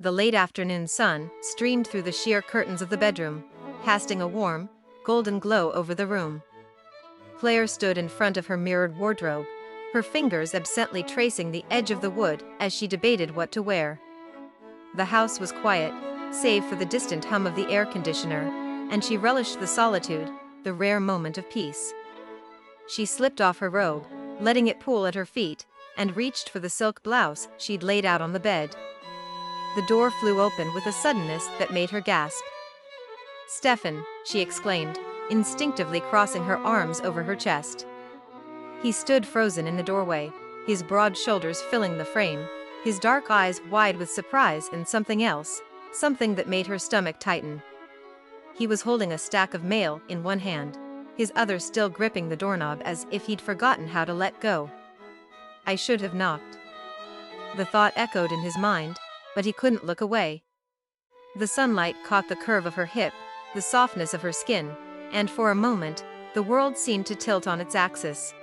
The late afternoon sun streamed through the sheer curtains of the bedroom, casting a warm, golden glow over the room. Claire stood in front of her mirrored wardrobe, her fingers absently tracing the edge of the wood as she debated what to wear. The house was quiet, save for the distant hum of the air conditioner, and she relished the solitude, the rare moment of peace. She slipped off her robe, letting it pool at her feet, and reached for the silk blouse she'd laid out on the bed. The door flew open with a suddenness that made her gasp. "Stefan," she exclaimed, instinctively crossing her arms over her chest. He stood frozen in the doorway, his broad shoulders filling the frame, his dark eyes wide with surprise and something else, something that made her stomach tighten. He was holding a stack of mail in one hand, his other still gripping the doorknob as if he'd forgotten how to let go. "I should have knocked." The thought echoed in his mind, but he couldn't look away. The sunlight caught the curve of her hip, the softness of her skin, and for a moment, the world seemed to tilt on its axis.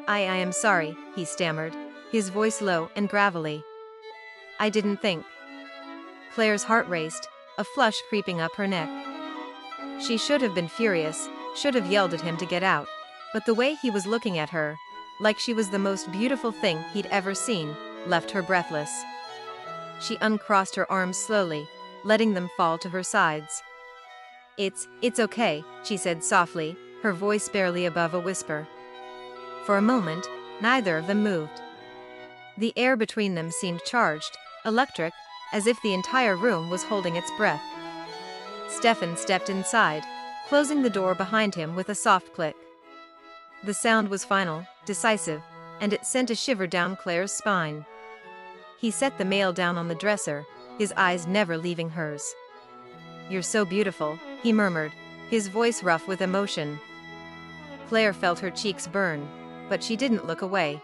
I am sorry," he stammered, his voice low and gravelly. "I didn't think." Claire's heart raced, a flush creeping up her neck. She should have been furious, should have yelled at him to get out, but the way he was looking at her, like she was the most beautiful thing he'd ever seen, left her breathless. She uncrossed her arms slowly, letting them fall to her sides. It's okay," she said softly, her voice barely above a whisper. For a moment, neither of them moved. The air between them seemed charged, electric, as if the entire room was holding its breath. Stefan stepped inside, closing the door behind him with a soft click. The sound was final, decisive, and it sent a shiver down Claire's spine. He set the mail down on the dresser, his eyes never leaving hers. "You're so beautiful," he murmured, his voice rough with emotion. Claire felt her cheeks burn, but she didn't look away.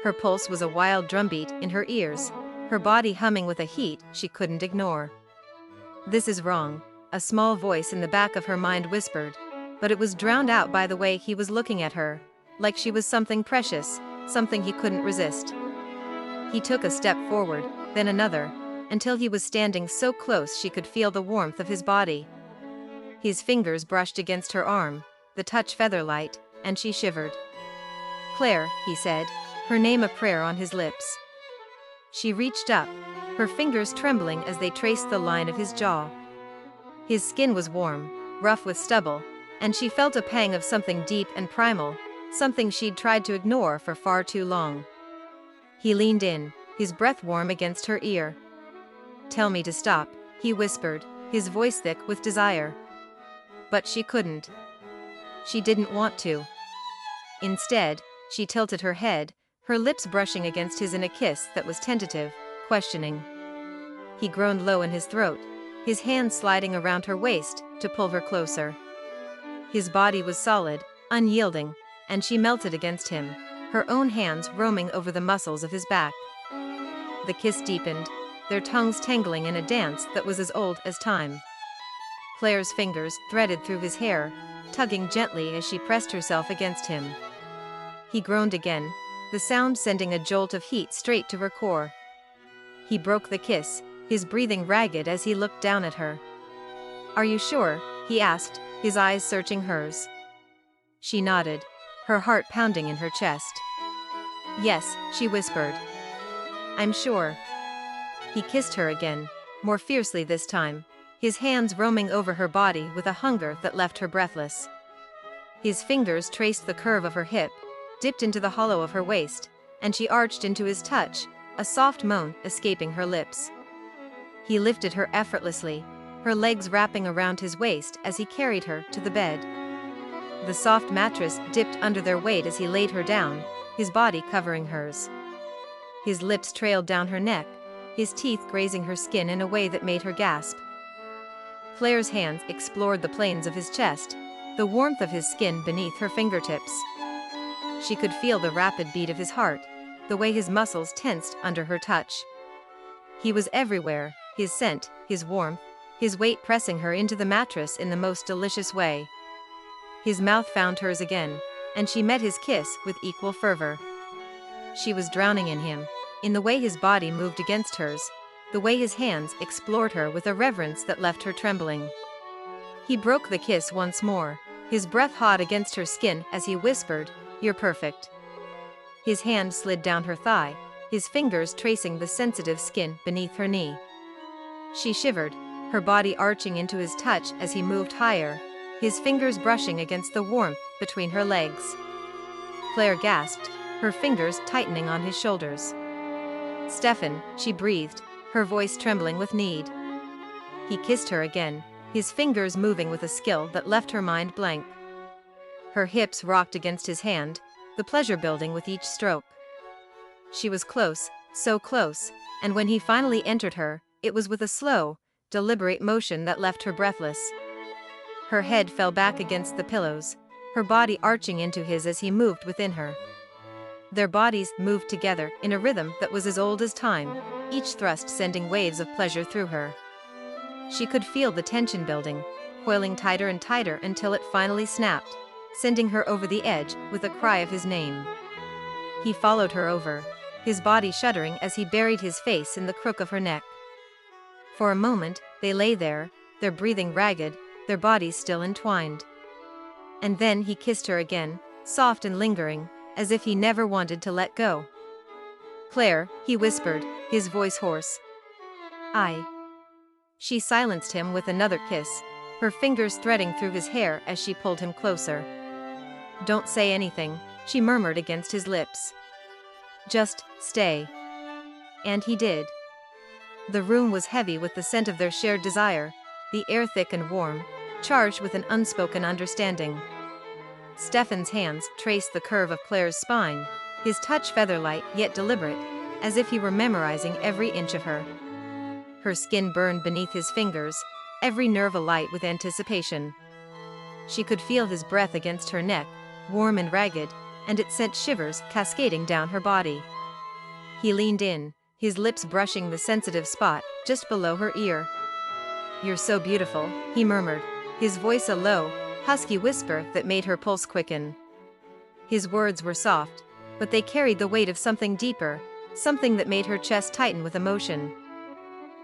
Her pulse was a wild drumbeat in her ears, her body humming with a heat she couldn't ignore. "This is wrong," a small voice in the back of her mind whispered, but it was drowned out by the way he was looking at her, like she was something precious, something he couldn't resist. He took a step forward, then another, until he was standing so close she could feel the warmth of his body. His fingers brushed against her arm, the touch feather-light, and she shivered. "Claire," he said, her name a prayer on his lips. She reached up, her fingers trembling as they traced the line of his jaw. His skin was warm, rough with stubble, and she felt a pang of something deep and primal, something she'd tried to ignore for far too long. He leaned in, his breath warm against her ear. "Tell me to stop," he whispered, his voice thick with desire. But she couldn't. She didn't want to. Instead, she tilted her head, her lips brushing against his in a kiss that was tentative, questioning. He groaned low in his throat, his hands sliding around her waist to pull her closer. His body was solid, unyielding, and she melted against him, her own hands roaming over the muscles of his back. The kiss deepened, their tongues tangling in a dance that was as old as time. Claire's fingers threaded through his hair, tugging gently as she pressed herself against him. He groaned again, the sound sending a jolt of heat straight to her core. He broke the kiss, his breathing ragged as he looked down at her. "Are you sure?" he asked, his eyes searching hers. She nodded, her heart pounding in her chest. "Yes," she whispered. "I'm sure." He kissed her again, more fiercely this time, his hands roaming over her body with a hunger that left her breathless. His fingers traced the curve of her hip, dipped into the hollow of her waist, and she arched into his touch, a soft moan escaping her lips. He lifted her effortlessly, her legs wrapping around his waist as he carried her to the bed. The soft mattress dipped under their weight as he laid her down, his body covering hers. His lips trailed down her neck, his teeth grazing her skin in a way that made her gasp. Claire's hands explored the planes of his chest, the warmth of his skin beneath her fingertips. She could feel the rapid beat of his heart, the way his muscles tensed under her touch. He was everywhere, his scent, his warmth, his weight pressing her into the mattress in the most delicious way. His mouth found hers again, and she met his kiss with equal fervor. She was drowning in him, in the way his body moved against hers, the way his hands explored her with a reverence that left her trembling. He broke the kiss once more, his breath hot against her skin as he whispered, "You're perfect." His hand slid down her thigh, his fingers tracing the sensitive skin beneath her knee. She shivered, her body arching into his touch as he moved higher, his fingers brushing against the warmth between her legs. Claire gasped, her fingers tightening on his shoulders. "Stefan," she breathed, her voice trembling with need. He kissed her again, his fingers moving with a skill that left her mind blank. Her hips rocked against his hand, the pleasure building with each stroke. She was close, so close, and when he finally entered her, it was with a slow, deliberate motion that left her breathless. Her head fell back against the pillows, her body arching into his as he moved within her. Their bodies moved together in a rhythm that was as old as time, each thrust sending waves of pleasure through her. She could feel the tension building, coiling tighter and tighter until it finally snapped, sending her over the edge with a cry of his name. He followed her over, his body shuddering as he buried his face in the crook of her neck. For a moment, they lay there, their breathing ragged, their bodies still entwined. And then he kissed her again, soft and lingering, as if he never wanted to let go. "Claire," he whispered, his voice hoarse. "I." She silenced him with another kiss, her fingers threading through his hair as she pulled him closer. "Don't say anything," she murmured against his lips. "Just stay." And he did. The room was heavy with the scent of their shared desire, the air thick and warm, charged with an unspoken understanding. Stefan's hands traced the curve of Claire's spine, his touch feather-light yet deliberate, as if he were memorizing every inch of her. Her skin burned beneath his fingers, every nerve alight with anticipation. She could feel his breath against her neck, warm and ragged, and it sent shivers cascading down her body. He leaned in, his lips brushing the sensitive spot just below her ear. "You're so beautiful," he murmured, his voice a low, husky whisper that made her pulse quicken. His words were soft, but they carried the weight of something deeper, something that made her chest tighten with emotion.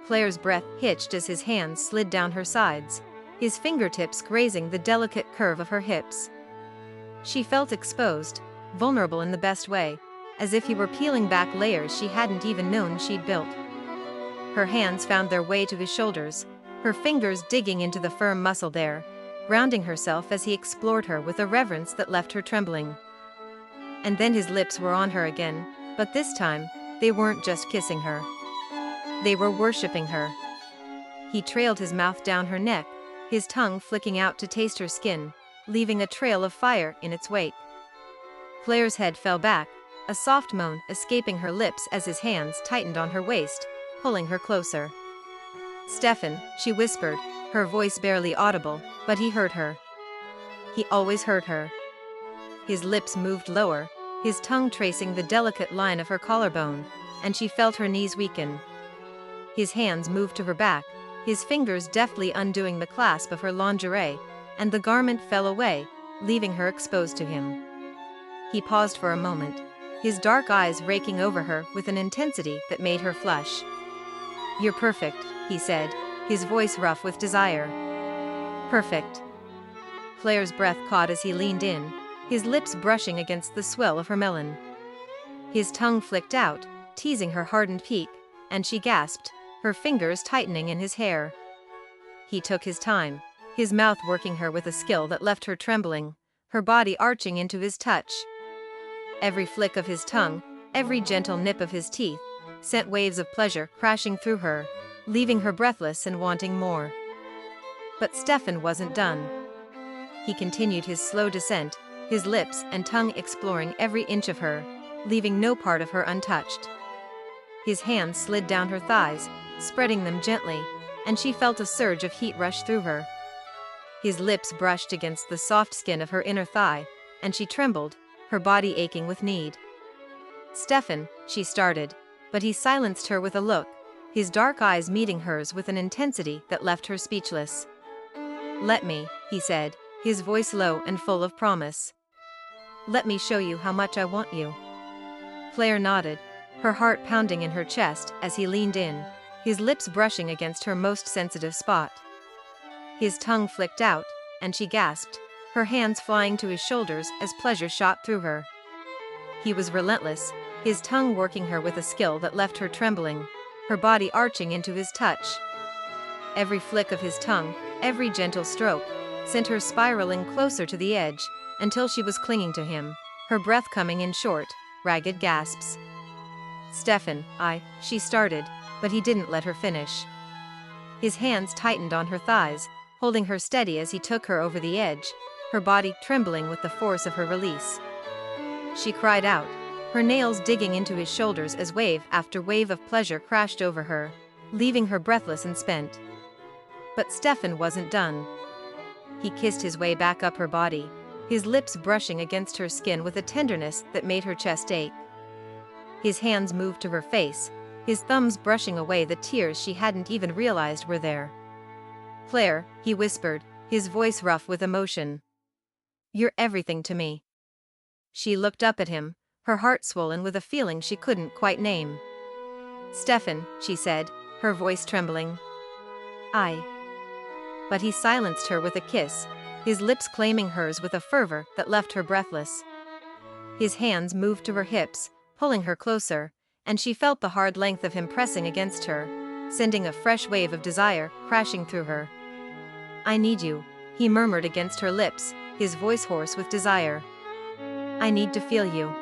Claire's breath hitched as his hands slid down her sides, his fingertips grazing the delicate curve of her hips. She felt exposed, vulnerable in the best way, as if he were peeling back layers she hadn't even known she'd built. Her hands found their way to his shoulders, her fingers digging into the firm muscle there, grounding herself as he explored her with a reverence that left her trembling. And then his lips were on her again, but this time, they weren't just kissing her. They were worshipping her. He trailed his mouth down her neck, his tongue flicking out to taste her skin, leaving a trail of fire in its wake. Claire's head fell back, a soft moan escaping her lips as his hands tightened on her waist, pulling her closer. "Stefan," she whispered, her voice barely audible, but he heard her. He always heard her. His lips moved lower, his tongue tracing the delicate line of her collarbone, and she felt her knees weaken. His hands moved to her back, his fingers deftly undoing the clasp of her lingerie, and the garment fell away, leaving her exposed to him. He paused for a moment, his dark eyes raking over her with an intensity that made her flush. "You're perfect," he said, his voice rough with desire. "Perfect." Claire's breath caught as he leaned in, his lips brushing against the swell of her melon. His tongue flicked out, teasing her hardened peak, and she gasped, her fingers tightening in his hair. He took his time, his mouth working her with a skill that left her trembling, her body arching into his touch. Every flick of his tongue, every gentle nip of his teeth, sent waves of pleasure crashing through her, leaving her breathless and wanting more. But Stefan wasn't done. He continued his slow descent, his lips and tongue exploring every inch of her, leaving no part of her untouched. His hands slid down her thighs, spreading them gently, and she felt a surge of heat rush through her. His lips brushed against the soft skin of her inner thigh, and she trembled, her body aching with need. "Stefan," she started, but he silenced her with a look, his dark eyes meeting hers with an intensity that left her speechless. "Let me," he said, his voice low and full of promise. "Let me show you how much I want you." Claire nodded, her heart pounding in her chest as he leaned in, his lips brushing against her most sensitive spot. His tongue flicked out, and she gasped, her hands flying to his shoulders as pleasure shot through her. He was relentless, his tongue working her with a skill that left her trembling, her body arching into his touch. Every flick of his tongue, every gentle stroke, sent her spiraling closer to the edge, until she was clinging to him, her breath coming in short, ragged gasps. "Stefan, she started, but he didn't let her finish. His hands tightened on her thighs, holding her steady as he took her over the edge, her body trembling with the force of her release. She cried out, her nails digging into his shoulders as wave after wave of pleasure crashed over her, leaving her breathless and spent. But Stefan wasn't done. He kissed his way back up her body, his lips brushing against her skin with a tenderness that made her chest ache. His hands moved to her face, his thumbs brushing away the tears she hadn't even realized were there. "Claire," he whispered, his voice rough with emotion. "You're everything to me." She looked up at him, her heart swollen with a feeling she couldn't quite name. "Stefan," she said, her voice trembling. But he silenced her with a kiss, his lips claiming hers with a fervor that left her breathless. His hands moved to her hips, pulling her closer, and she felt the hard length of him pressing against her, sending a fresh wave of desire crashing through her. "I need you," he murmured against her lips, his voice hoarse with desire. "I need to feel you."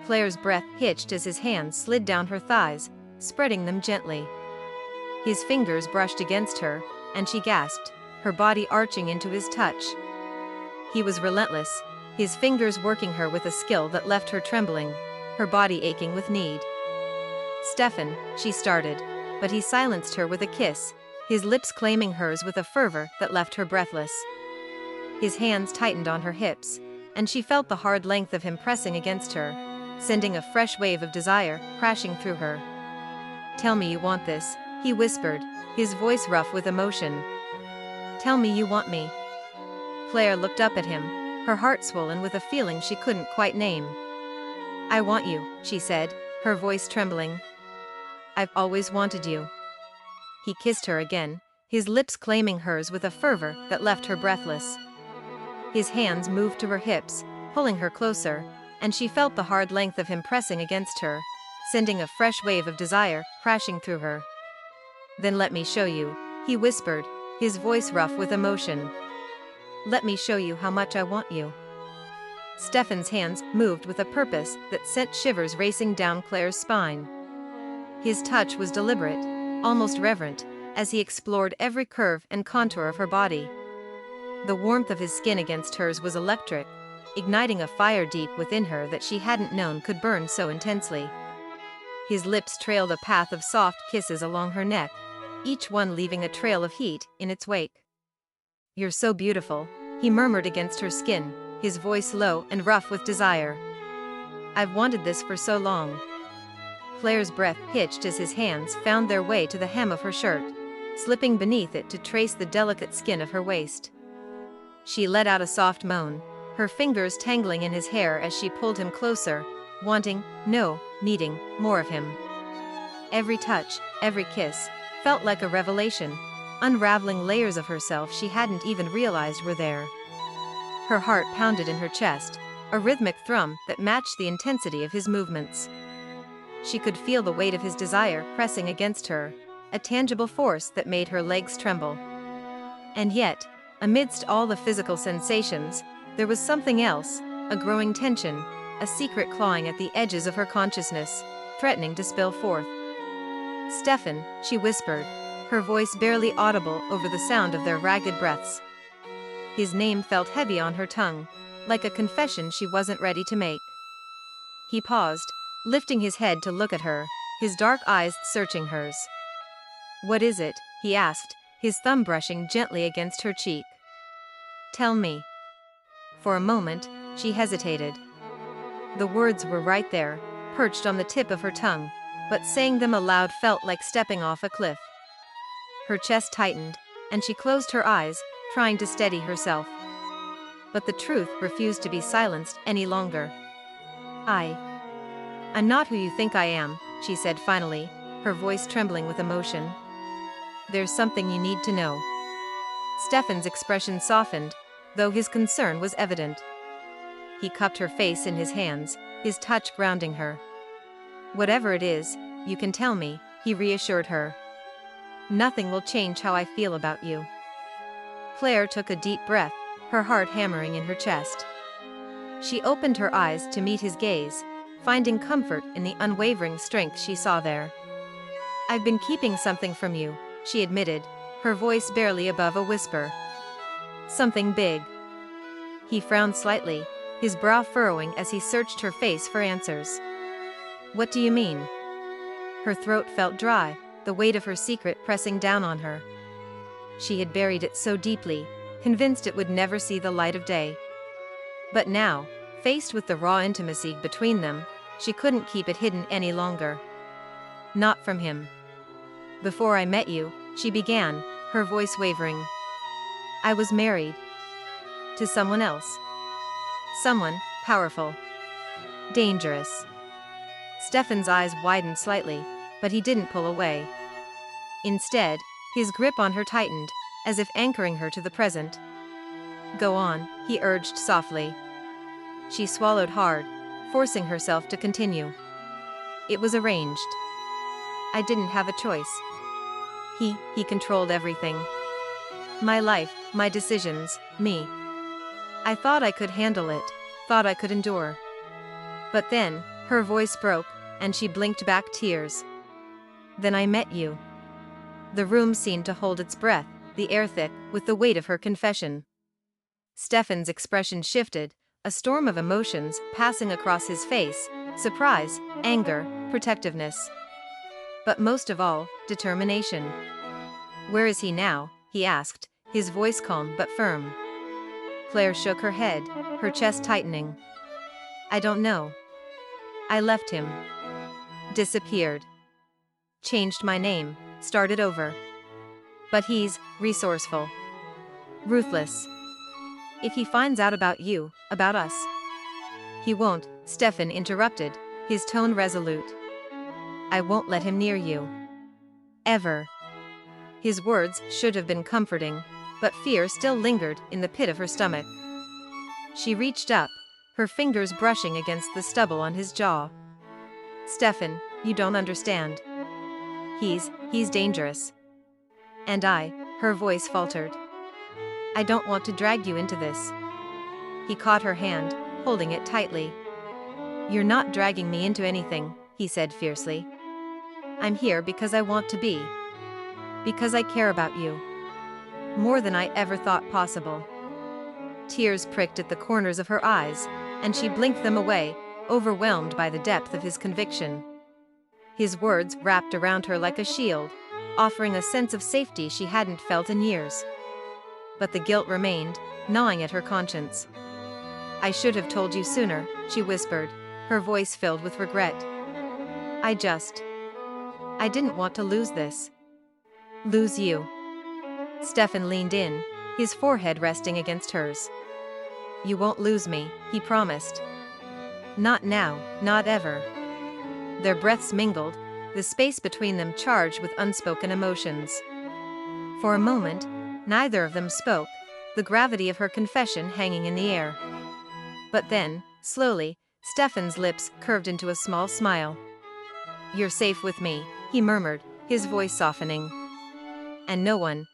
Claire's breath hitched as his hands slid down her thighs, spreading them gently. His fingers brushed against her, and she gasped, her body arching into his touch. He was relentless, his fingers working her with a skill that left her trembling, her body aching with need. "Stefan," she started, but he silenced her with a kiss, his lips claiming hers with a fervor that left her breathless. His hands tightened on her hips, and she felt the hard length of him pressing against her, sending a fresh wave of desire crashing through her. "Tell me you want this," he whispered, his voice rough with emotion. "Tell me you want me." Claire looked up at him, her heart swollen with a feeling she couldn't quite name. "I want you," she said, her voice trembling. "I've always wanted you." He kissed her again, his lips claiming hers with a fervor that left her breathless. His hands moved to her hips, pulling her closer, and she felt the hard length of him pressing against her, sending a fresh wave of desire crashing through her. "Then let me show you," he whispered, his voice rough with emotion. "Let me show you how much I want you." Stefan's hands moved with a purpose that sent shivers racing down Claire's spine. His touch was deliberate, almost reverent, as he explored every curve and contour of her body. The warmth of his skin against hers was electric, igniting a fire deep within her that she hadn't known could burn so intensely. His lips trailed a path of soft kisses along her neck, each one leaving a trail of heat in its wake. "You're so beautiful," he murmured against her skin, his voice low and rough with desire. "I've wanted this for so long." Claire's breath hitched as his hands found their way to the hem of her shirt, slipping beneath it to trace the delicate skin of her waist. She let out a soft moan, her fingers tangling in his hair as she pulled him closer, needing more of him. Every touch, every kiss, felt like a revelation, unraveling layers of herself she hadn't even realized were there. Her heart pounded in her chest, a rhythmic thrum that matched the intensity of his movements. She could feel the weight of his desire pressing against her, a tangible force that made her legs tremble. And yet, amidst all the physical sensations, there was something else, a growing tension, a secret clawing at the edges of her consciousness, threatening to spill forth. "Stefan," she whispered, her voice barely audible over the sound of their ragged breaths. His name felt heavy on her tongue, like a confession she wasn't ready to make. He paused, lifting his head to look at her, his dark eyes searching hers. "What is it?" he asked, his thumb brushing gently against her cheek. "Tell me." For a moment, she hesitated. The words were right there, perched on the tip of her tongue, but saying them aloud felt like stepping off a cliff. Her chest tightened, and she closed her eyes, trying to steady herself. But the truth refused to be silenced any longer. I'm not who you think I am," she said finally, her voice trembling with emotion. "There's something you need to know." Stefan's expression softened, though his concern was evident. He cupped her face in his hands, his touch grounding her. "Whatever it is, you can tell me," he reassured her. "Nothing will change how I feel about you." Claire took a deep breath, her heart hammering in her chest. She opened her eyes to meet his gaze, finding comfort in the unwavering strength she saw there. "I've been keeping something from you," she admitted, her voice barely above a whisper. "Something big." He frowned slightly, his brow furrowing as he searched her face for answers. "What do you mean?" Her throat felt dry, the weight of her secret pressing down on her. She had buried it so deeply, convinced it would never see the light of day. But now, faced with the raw intimacy between them, she couldn't keep it hidden any longer. "Not from him. Before I met you," she began, her voice wavering, "I was married. To someone else. Someone powerful. Dangerous." Stefan's eyes widened slightly, but he didn't pull away. Instead, his grip on her tightened, as if anchoring her to the present. "Go on," he urged softly. She swallowed hard, forcing herself to continue. "It was arranged. I didn't have a choice. He controlled everything. My life, my decisions, me. I thought I could handle it, thought I could endure. But then, her voice broke, and she blinked back tears. Then I met you." The room seemed to hold its breath, the air thick with the weight of her confession. Stefan's expression shifted, a storm of emotions passing across his face: surprise, anger, protectiveness. But most of all, determination. "Where is he now?" he asked, his voice calm but firm. Claire shook her head, her chest tightening. "I don't know. I left him. Disappeared. Changed my name, started over. But he's resourceful. Ruthless. If he finds out about you, about us." "He won't," Stefan interrupted, his tone resolute. "I won't let him near you. Ever." His words should have been comforting, but fear still lingered in the pit of her stomach. She reached up, her fingers brushing against the stubble on his jaw. "Stefan, you don't understand. He's dangerous. And her voice faltered. "I don't want to drag you into this." He caught her hand, holding it tightly. "You're not dragging me into anything," he said fiercely. "I'm here because I want to be. Because I care about you. More than I ever thought possible." Tears pricked at the corners of her eyes, and she blinked them away, overwhelmed by the depth of his conviction. His words wrapped around her like a shield, offering a sense of safety she hadn't felt in years. But the guilt remained, gnawing at her conscience. "I should have told you sooner," she whispered, her voice filled with regret. I didn't want to lose this. Lose you." Stefan leaned in, his forehead resting against hers. "You won't lose me," he promised. "Not now, not ever." Their breaths mingled, the space between them charged with unspoken emotions. For a moment, neither of them spoke, the gravity of her confession hanging in the air. But then, slowly, Stefan's lips curved into a small smile. "You're safe with me," he murmured, his voice softening. "And no one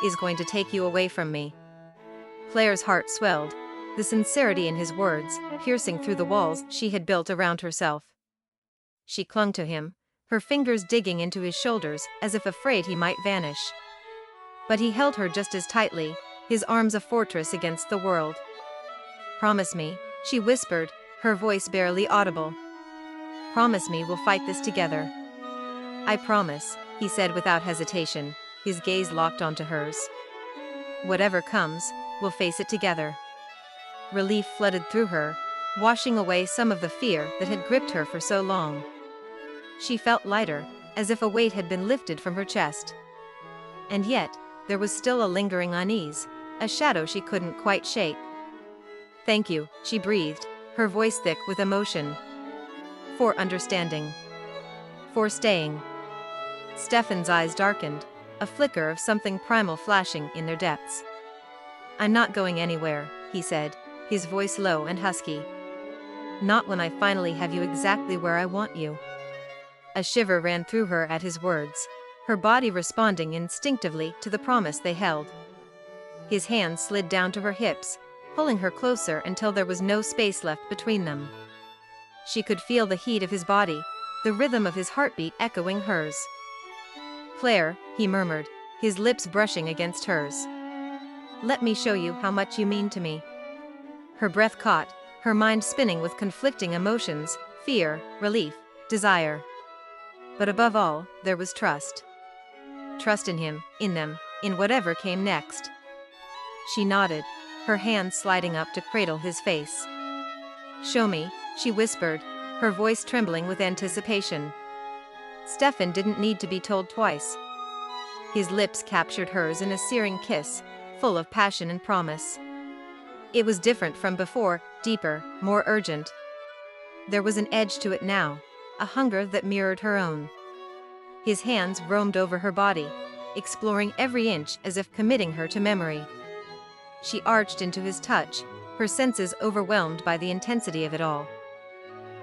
is going to take you away from me." Claire's heart swelled, the sincerity in his words piercing through the walls she had built around herself. She clung to him, her fingers digging into his shoulders as if afraid he might vanish. But he held her just as tightly, his arms a fortress against the world. "Promise me," she whispered, her voice barely audible. "Promise me we'll fight this together." "I promise," he said without hesitation, his gaze locked onto hers. "Whatever comes, we'll face it together." Relief flooded through her, washing away some of the fear that had gripped her for so long. She felt lighter, as if a weight had been lifted from her chest. And yet, there was still a lingering unease, a shadow she couldn't quite shake. "Thank you," she breathed, her voice thick with emotion. "For understanding. For staying." Stefan's eyes darkened, a flicker of something primal flashing in their depths. "I'm not going anywhere," he said, his voice low and husky. "Not when I finally have you exactly where I want you." A shiver ran through her at his words, her body responding instinctively to the promise they held. His hands slid down to her hips, pulling her closer until there was no space left between them. She could feel the heat of his body, the rhythm of his heartbeat echoing hers. "Claire," he murmured, his lips brushing against hers. "Let me show you how much you mean to me." Her breath caught, her mind spinning with conflicting emotions, fear, relief, desire. But above all, there was trust. Trust in him, in them, in whatever came next. She nodded, her hands sliding up to cradle his face. "Show me," she whispered, her voice trembling with anticipation. Stefan didn't need to be told twice. His lips captured hers in a searing kiss, full of passion and promise. It was different from before, deeper, more urgent. There was an edge to it now, a hunger that mirrored her own. His hands roamed over her body, exploring every inch as if committing her to memory. She arched into his touch, her senses overwhelmed by the intensity of it all.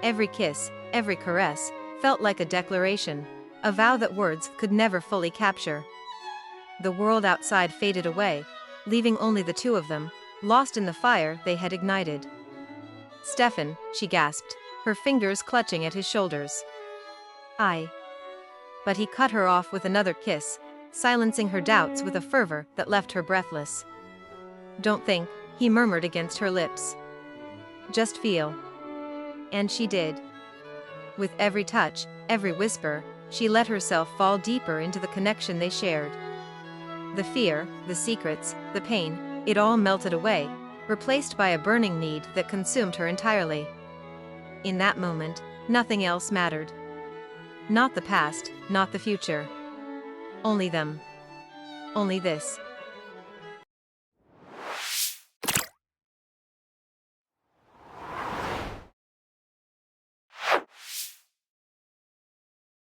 Every kiss, every caress, felt like a declaration, a vow that words could never fully capture. The world outside faded away, leaving only the two of them, lost in the fire they had ignited. "Stefan," she gasped, her fingers clutching at his shoulders. But he cut her off with another kiss, silencing her doubts with a fervor that left her breathless. "Don't think," he murmured against her lips. "Just feel." And she did. With every touch, every whisper, she let herself fall deeper into the connection they shared. The fear, the secrets, the pain, it all melted away, replaced by a burning need that consumed her entirely. In that moment, nothing else mattered. Not the past, not the future. Only them. Only this.